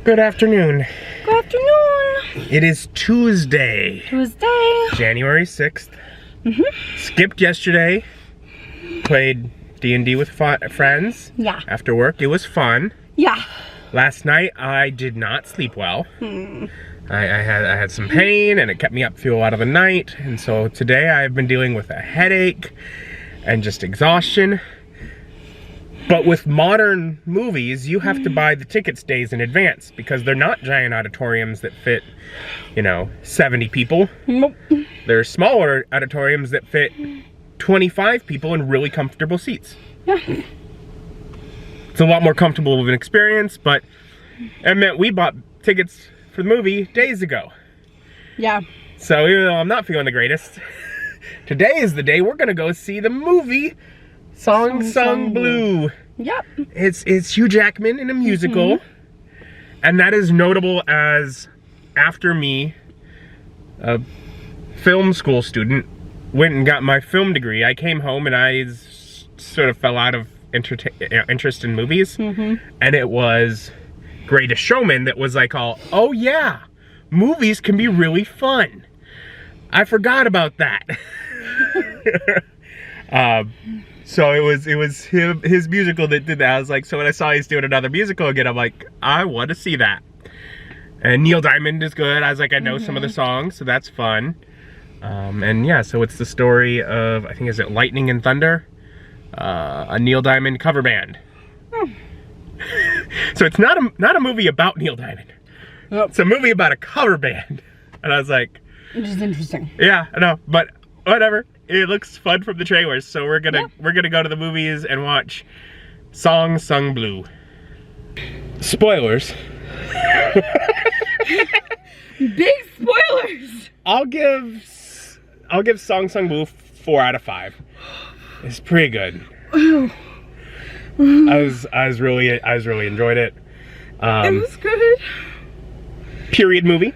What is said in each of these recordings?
Good afternoon. Good afternoon. It is Tuesday. January 6th. Skipped yesterday. Played D&D with friends. Yeah. After work. It was fun. Yeah. Last night I did not sleep well. I had some pain and it kept me up through a lot of the night. And so today I've been dealing with a headache and just exhaustion. But with modern movies, you have to buy the tickets days in advance because they're not giant auditoriums that fit, 70 people. Nope. They're smaller auditoriums that fit 25 people in really comfortable seats. Yeah. It's a lot more comfortable of an experience, but it meant we bought tickets for the movie days ago. Yeah. So even though I'm not feeling the greatest, today is the day we're gonna go see the movie Song Sung Blue. Yep. It's Hugh Jackman in a musical, and that is notable as after me, a film school student, went and got my film degree. I came home and I sort of fell out of interest in movies, and it was Greatest Showman that was like oh yeah, movies can be really fun. I forgot about that. So it was his musical that did that. I was like, so when I saw he's doing another musical again, I'm like, I want to see that. And Neil Diamond is good. I was like, I know some of the songs, so that's fun. And yeah, so it's the story of, I think, is it Lightning and Thunder? A Neil Diamond cover band. So it's not a movie about Neil Diamond. Nope. It's a movie about a cover band. And I was like, which is interesting. Yeah, I know, but whatever. It looks fun from the trailers, so we're gonna go to the movies and watch Song Sung Blue. Spoilers. Big spoilers. I'll give Song Sung Blue 4 out of 5. It's pretty good. I really enjoyed it. It was good. Period movie.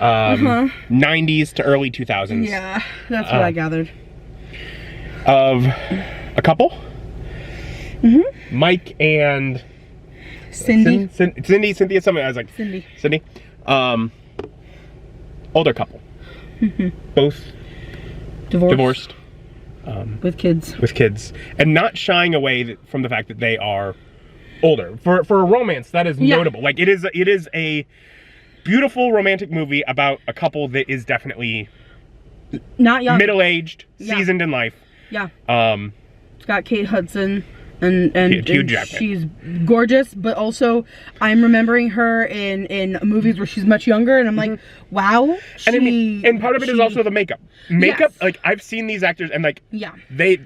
90s to early 2000s. Yeah, that's what I gathered. Of a couple. Mike and Cindy. Cynthia, something. I was like, Cindy. Older couple. Both divorced. With kids. And not shying away from the fact that they are older. For a romance, that is notable. Like, it is a beautiful romantic movie about a couple that is definitely not young, middle-aged, seasoned in life. Yeah. It's got Kate Hudson and Hugh Jackman. She's gorgeous, but also I'm remembering her in movies where she's much younger, and I'm like, wow. And part of it is also the makeup. Like, I've seen these actors, and like, they,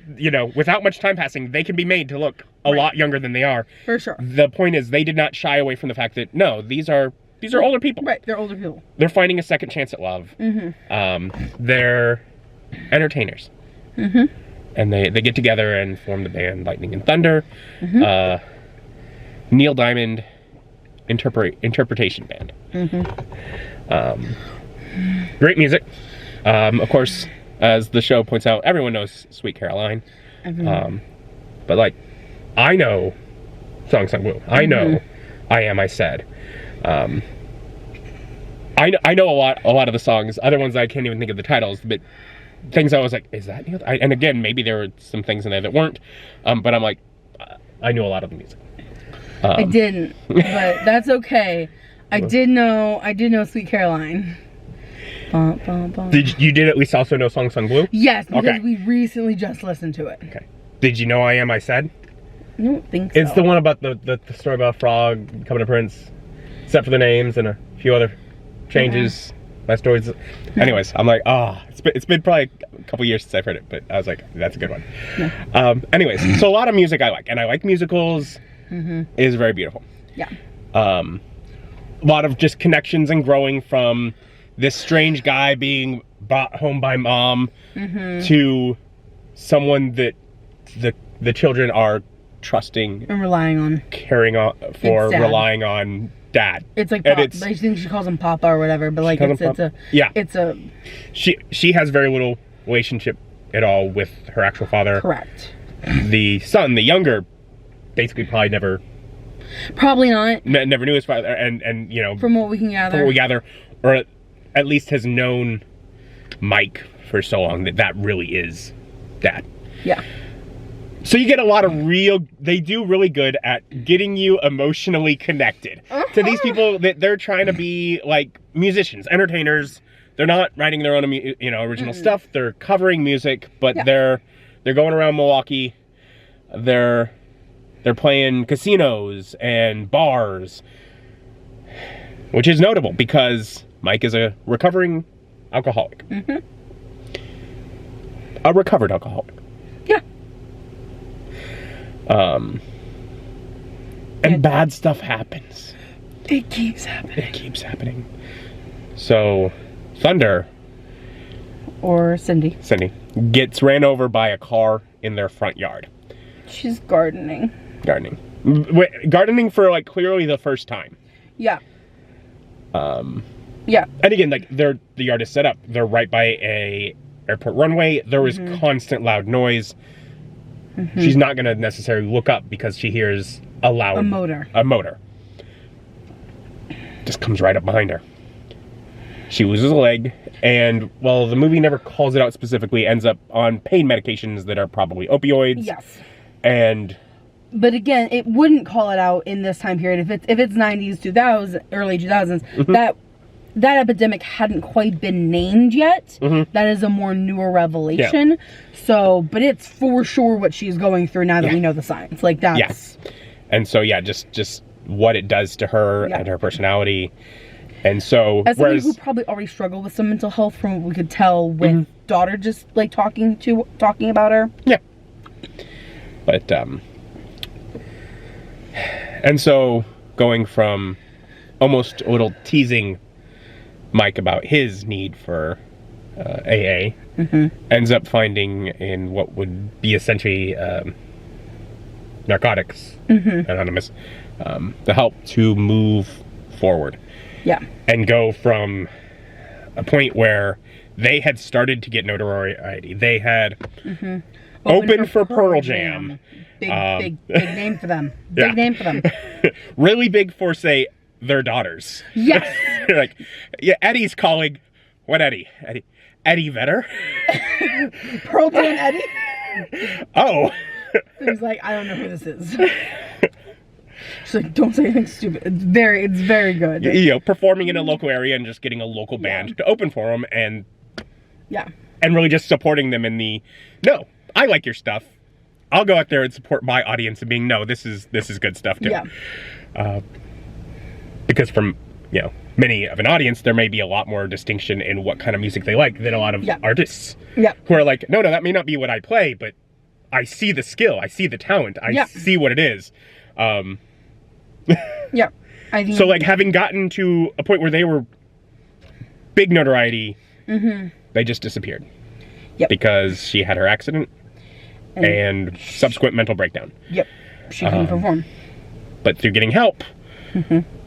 without much time passing, they can be made to look a lot younger than they are. For sure. The point is, they did not shy away from the fact that, no, these are older people. Right, they're older people. They're finding a second chance at love. They're entertainers. And they get together and form the band Lightning and Thunder. Neil Diamond Interpretation Band. Great music. Of course, as the show points out, everyone knows Sweet Caroline. But like, I know Song Sung Blue. I know I Am I Said. I know a lot of the songs, other ones I can't even think of the titles, but things I was like, is that Neil? And again, maybe there were some things in there that weren't, but I'm like, I knew a lot of the music. I didn't, but that's okay. I did know Sweet Caroline. You did at least also know Song Sung Blue? Yes, because we recently just listened to it. Okay. Did you know I Am I Said? I don't think so. It's the one about the story about a frog becoming a prince, except for the names and a few other changes. My stories. Anyways, I'm like, it's been probably a couple years since I've heard it, but I was like, that's a good one. Anyways, so a lot of music I like, and I like musicals. It is very beautiful. Yeah. A lot of just connections and growing from this strange guy being brought home by mom to someone that the children are trusting and relying on, caring on for, relying on dad. It's like Pop, I think she calls him Papa or whatever, but like she has very little relationship at all with her actual father. Correct. The son, the younger, basically probably never Probably not. Never knew his father, and you know, From what we can gather. from what we gather, or at least has known Mike for so long that really is Dad. Yeah. So you get a lot of they do really good at getting you emotionally connected to these people that they're trying to be like musicians, entertainers. They're not writing their own, you know, original stuff. They're covering music, but they're going around Milwaukee. They're playing casinos and bars, which is notable because Mike is a recovering alcoholic. A recovered alcoholic. Yeah. And bad stuff happens. It keeps happening. It keeps happening. So, Thunder, or Cindy, gets ran over by a car in their front yard. She's gardening. Gardening for like clearly the first time. Yeah. Yeah. And again, like the yard is set up. They're right by a airport runway. There was constant loud noise. She's not going to necessarily look up because she hears a motor. Just comes right up behind her. She loses a leg, and well, the movie never calls it out specifically, ends up on pain medications that are probably opioids. Yes. But again, it wouldn't call it out in this time period. If it's 90s, 2000s, early 2000s, that epidemic hadn't quite been named yet. That is a more newer revelation. Yeah. So, but it's for sure what she's going through now that we know the science. Like that's... Yeah. And so, yeah, just what it does to her and her personality. And so, as somebody who probably already struggled with some mental health, from what we could tell with daughter just like talking about her. Yeah. But, and so going from almost a little teasing Mike about his need for AA, ends up finding in what would be essentially Narcotics Anonymous, the help to move forward. Yeah. And go from a point where they had started to get notoriety. They had opened for Pearl Jam. Big name for them. Big name for them. Really big for, say, their daughters. Yes. Like, yeah, Eddie's calling. What Eddie? Eddie Vedder? Pearl Jam Eddie? Oh. He's like, I don't know who this is. She's like, don't say anything stupid. It's very good. You know, performing in a local area and just getting a local band to open for them and really just supporting them in the, no, I like your stuff. I'll go out there and support my audience and being, no, this is good stuff too. Yeah. Because from, you know, many of an audience, there may be a lot more distinction in what kind of music they like than a lot of artists who are like, no, that may not be what I play, but I see the skill, I see the talent, I see what it is. Yeah. So like having gotten to a point where they were big notoriety, they just disappeared. Yep. Because she had her accident and subsequent mental breakdown. Yep. She couldn't perform. But through getting help,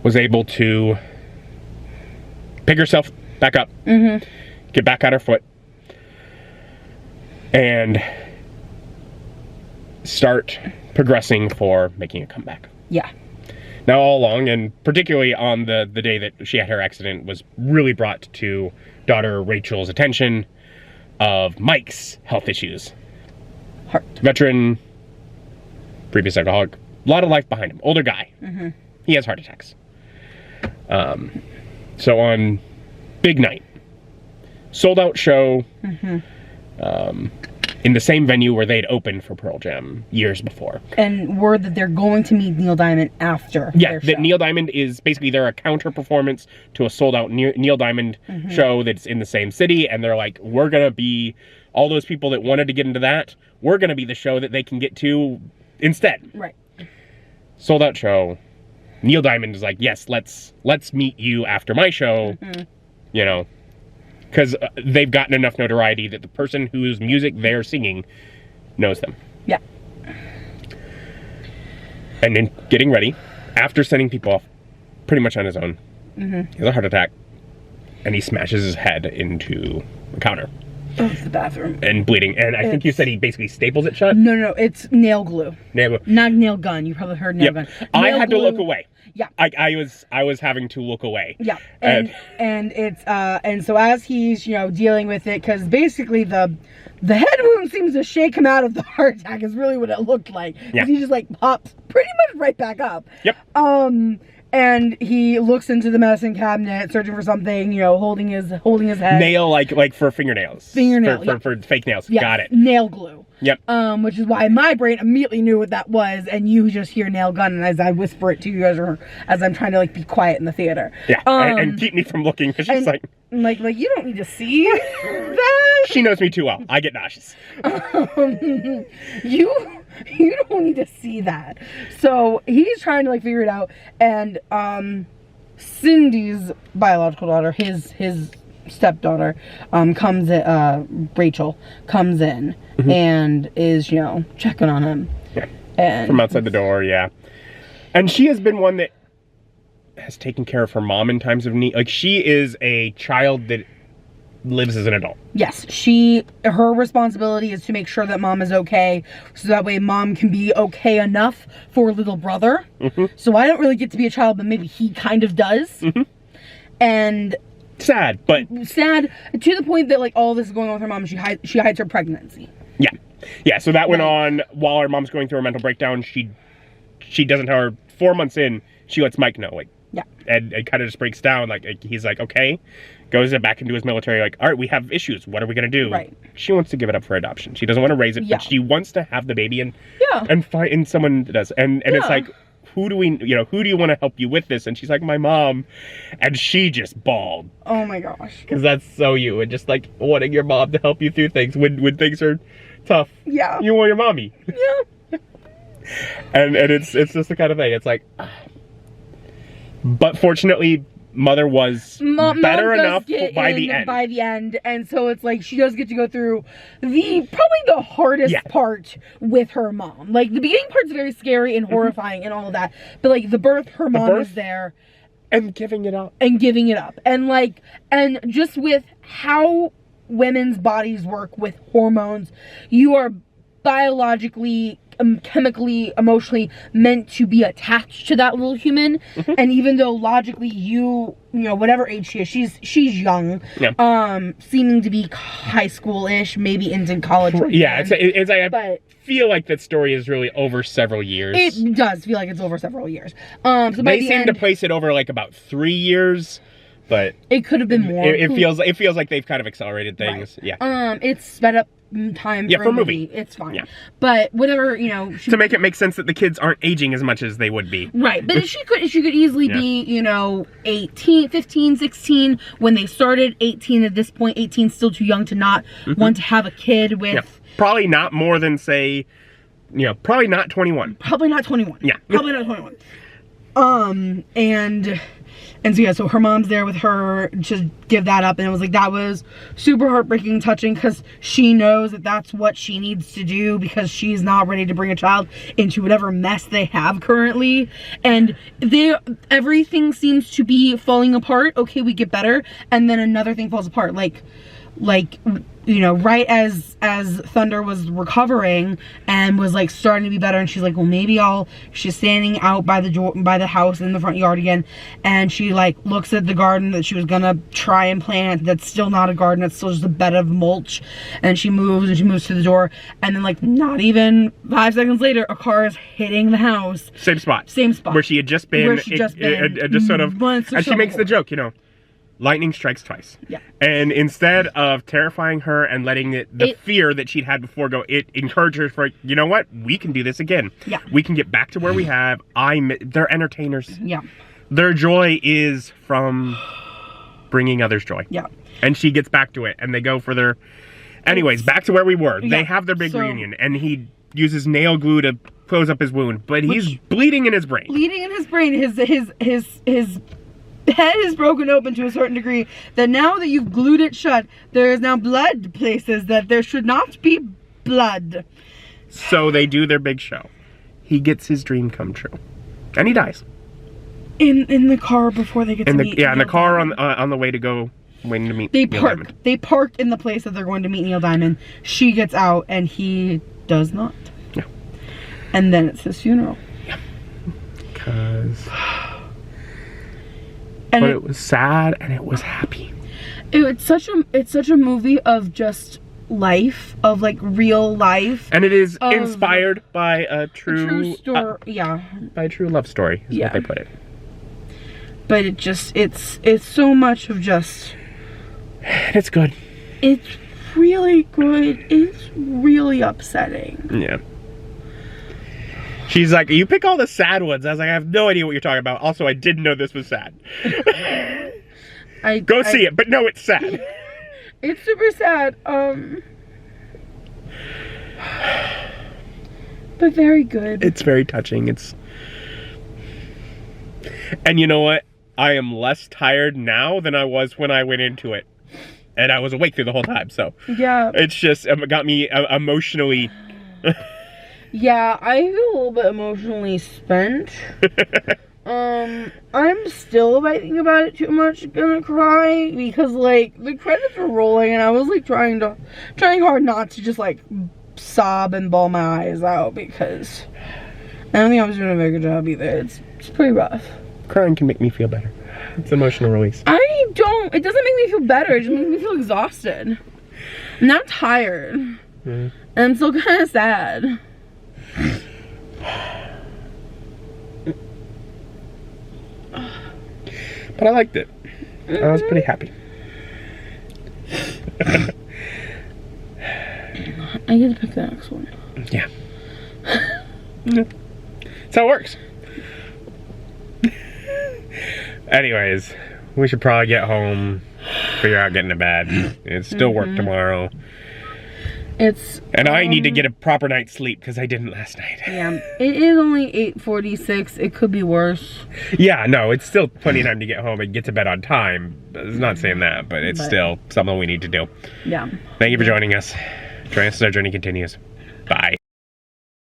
was able to pick herself back up, get back on her foot, and start progressing for making a comeback. Yeah. Now all along, and particularly on the day that she had her accident, was really brought to daughter Rachel's attention of Mike's health issues. Heart. Veteran, previous alcoholic, a lot of life behind him. Older guy. He has heart attacks. So on big night, sold out show, in the same venue where they'd opened for Pearl Jam years before. And word that they're going to meet Neil Diamond after their show. That Neil Diamond is basically, they're a counter performance to a sold out Neil Diamond show that's in the same city, and they're like, we're gonna be, all those people that wanted to get into that, we're gonna be the show that they can get to instead. Right. Sold out show. Neil Diamond is like, yes, let's meet you after my show, you know, because they've gotten enough notoriety that the person whose music they're singing knows them. Yeah. And then getting ready, after sending people off pretty much on his own, he has a heart attack, and he smashes his head into the counter. Oh, it's the bathroom. And bleeding. And I think you said he basically staples it shut? No, it's nail glue. Nail glue. Not nail gun. You probably heard nail gun. I Nail had glue. to look away. Yeah. I was having to look away. Yeah. And it's and so as he's, dealing with it, because basically the head wound seems to shake him out of the heart attack is really what it looked like. Yeah. He just like pops pretty much right back up. Yep. And he looks into the medicine cabinet, searching for something, holding his head. Nail, like for fingernails. Fingernail, for fake nails. Yeah. Got it. Nail glue. Yep. Which is why my brain immediately knew what that was, and you just hear nail gun, and as I whisper it to you as I'm trying to be quiet in the theater. Yeah. And keep me from looking, because she's like you don't need to see that. She knows me too well. I get nauseous. You don't need to see that. So he's trying to figure it out, and Cindy's biological daughter, his stepdaughter, Rachel comes in and is checking on him. Yeah. And from outside the door, yeah. And she has been one that has taken care of her mom in times of need. Like, she is a child that lives as an adult. Yes, her responsibility is to make sure that mom is okay, so that way mom can be okay enough for little brother. So I don't really get to be a child, but maybe he kind of does. And sad to the point that all this is going on with her mom. She hides her pregnancy. Yeah. So that went on while her mom's going through a mental breakdown. She doesn't tell her. 4 months in, she lets Mike know. And it kind of just breaks down. He's like, okay. Goes back into his military, all right, we have issues. What are we going to do? Right. She wants to give it up for adoption. She doesn't want to raise it, but she wants to have the baby and find someone that does. And it's like, who do you want to help you with this? And she's like, my mom. And she just bawled. Oh my gosh. Because that's so you. And just wanting your mom to help you through things when things are tough. Yeah. You want your mommy. Yeah. and it's just the kind of thing. It's like, but fortunately, Mother was better enough by the end. And so it's she does get to go through probably the hardest part with her mom. The beginning part's very scary and horrifying and all of that. But the birth, her mom is there. And giving it up. And and just with how women's bodies work with hormones, you are biologically, chemically, emotionally meant to be attached to that little human. And even though logically whatever age she is, she's young, seeming to be high school-ish, maybe into college. Yeah, I feel like that story is really over several years. It does feel like it's over several years. So they seem to place it over about 3 years, but it could have been more. It feels like they've kind of accelerated things. Right. Yeah. It's sped up time for a movie. It's fine. Yeah. But whatever, to make it make sense that the kids aren't aging as much as they would be. Right. But she could easily be, 18, 15, 16 when they started, 18 at this point. 18 still too young to not want to have a kid with. Yeah. Probably not more than, say, probably not 21. Probably not 21. Yeah. Probably not 21. And so her mom's there with her to give that up, and it was that was super heartbreaking, touching, because she knows that that's what she needs to do, because she's not ready to bring a child into whatever mess they have currently, and everything seems to be falling apart. Okay, we get better, and then another thing falls apart, right as Thunder was recovering and was starting to be better, and she's like, well, maybe she's standing out by the house in the front yard again, and she looks at the garden that she was gonna try and plant that's still not a garden, it's still just a bed of mulch, and she moves to the door, and then not even 5 seconds later, a car is hitting the house. Same spot where she had just been. Just sort of, and she makes the joke, lightning strikes twice. Yeah. And instead of terrifying her and letting the fear that she'd had before go, it encouraged her for, you know what? We can do this again. Yeah. We can get back to where we have. They're entertainers. Yeah. Their joy is from bringing others joy. Yeah. And she gets back to it, and they go for their... Anyways, back to where we were. Yeah. They have their big reunion, and he uses nail glue to close up his wound, but he's bleeding in his brain. His head is broken open to a certain degree that now that you've glued it shut, there is now blood places that there should not be blood. So they do their big show. He gets his dream come true, and he dies in the car before they get to meet. Yeah, in the car on the way to go waiting to meet They Neil park. Diamond. They park in the place that they're going to meet Neil Diamond. She gets out, and he does not. No. And then it's his funeral. Because... And But it was sad and it was happy. it's such a movie of just life, of like real life. And it is inspired by a true story. Yeah. By a true love story, is what they put it. But it just, it's so much of just... It's good. It's really good. It's really upsetting. Yeah. She's like, you pick all the sad ones. I was like, I have no idea what you're talking about. Also, I didn't know this was sad. Go see it, but no, it's sad. It's super sad. But very good. It's very touching. And you know what? I am less tired now than I was when I went into it. And I was awake through the whole time, so. Yeah. It's just, it got me emotionally... Yeah, I feel a little bit emotionally spent. I'm still, if I think about it too much, gonna cry because like the credits were rolling and I was like trying hard not to just like sob and bawl my eyes out because I don't think I was doing a very good job either. It's pretty rough. Crying can make me feel better. It's an emotional release. It doesn't make me feel better. It just makes me feel exhausted. And I'm tired. And I'm still kind of sad. But I liked it. I was pretty happy. I get to pick the next one. Yeah. That's how it works. Anyways, we should probably get home, figure out getting to bed. It's still work tomorrow. And I need to get a proper night's sleep because I didn't last night. Yeah, it is only 8:46. It could be worse. Yeah, no, it's still plenty of time to get home and get to bed on time. It's not saying that, but it's still something we need to do. Yeah. Thank you for joining us. Join us as our journey continues. Bye.